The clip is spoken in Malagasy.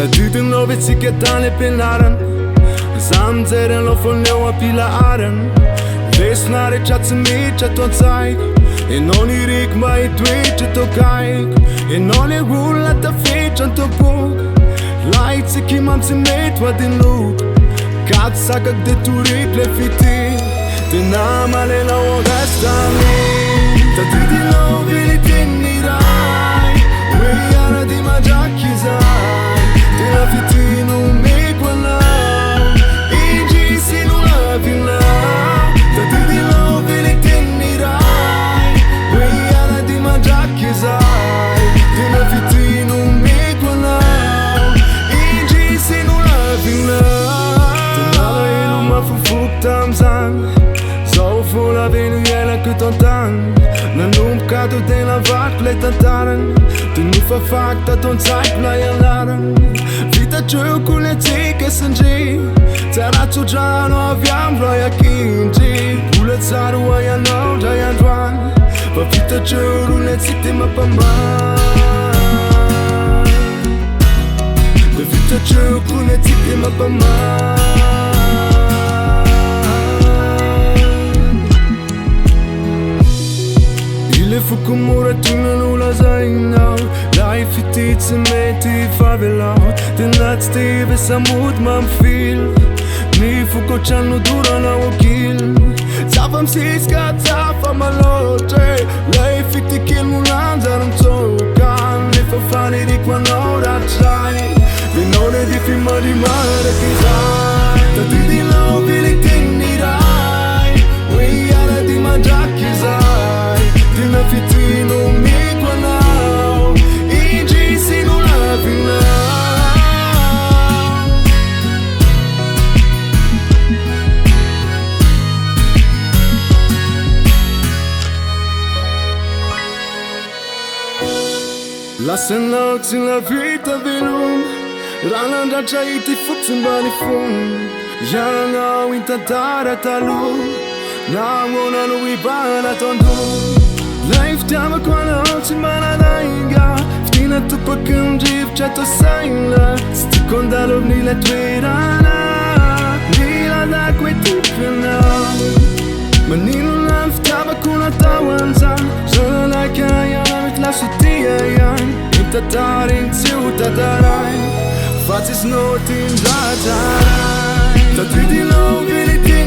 Tadidiny lô vetsika tany ampianarana za mijery anao foneo ampila arana lesona rehetra tsy miditra atao an-tsaiko enao niriky mba hitoetra atao kaiko enao le olona tafiditra an-toboka laitsika imamy tsy mety hoadiny loka ka tsy sakako de toriko le fity tena malenao angastany tadidinao vilitiny ray hoe iara-dy mandraky izay tena fitino meko anao indrisy no lavinao tadidinao vilitiny ray hoe iara-dy mandraky izay tena fitino meko anao indrisy no lavinao tenala elo mafofoky tam'zany zao vola veno ielako tantany nanomboka to tena valiko le tantarany de nofafaky tato an-tsaiko la ianarany vitatreko le tsika sandry tsara tsodrano avy amy ray akindry mbola tsara ho ianao ndray androany fa vitatreo le tsika de mampamay fa vitatreko le tsika de mampamay le foko moratrina no lazainao lahy fity tsy mety favelao tena tsy teve samody mamifily ny foko trano doranao akily tsafa misisika tsafa malotre lay fity kely molanjary mitsoka nefa faniriko anao ratray lenao le dify mandrimaraky zay tadidinao vilitiny ray hoe iara-dy mandraky zay tena fitino meko anao indrisy no lavinao lasanao tsy navita veloma raha nandratra ity fotsy mbany fona ianao intantara taloha namoana no ibana tandroa lay fitiavako anao tsy mananainga fitina topaky ndrivotra atao saina tsy tiako andalovny le toerana nilalako hoe tompy anao maninona ny fitiavako natao anzany zanalaika iana mety lasotia ihany intantariny tsy ho tataray fa tsisy no tindrataray tadidinao vility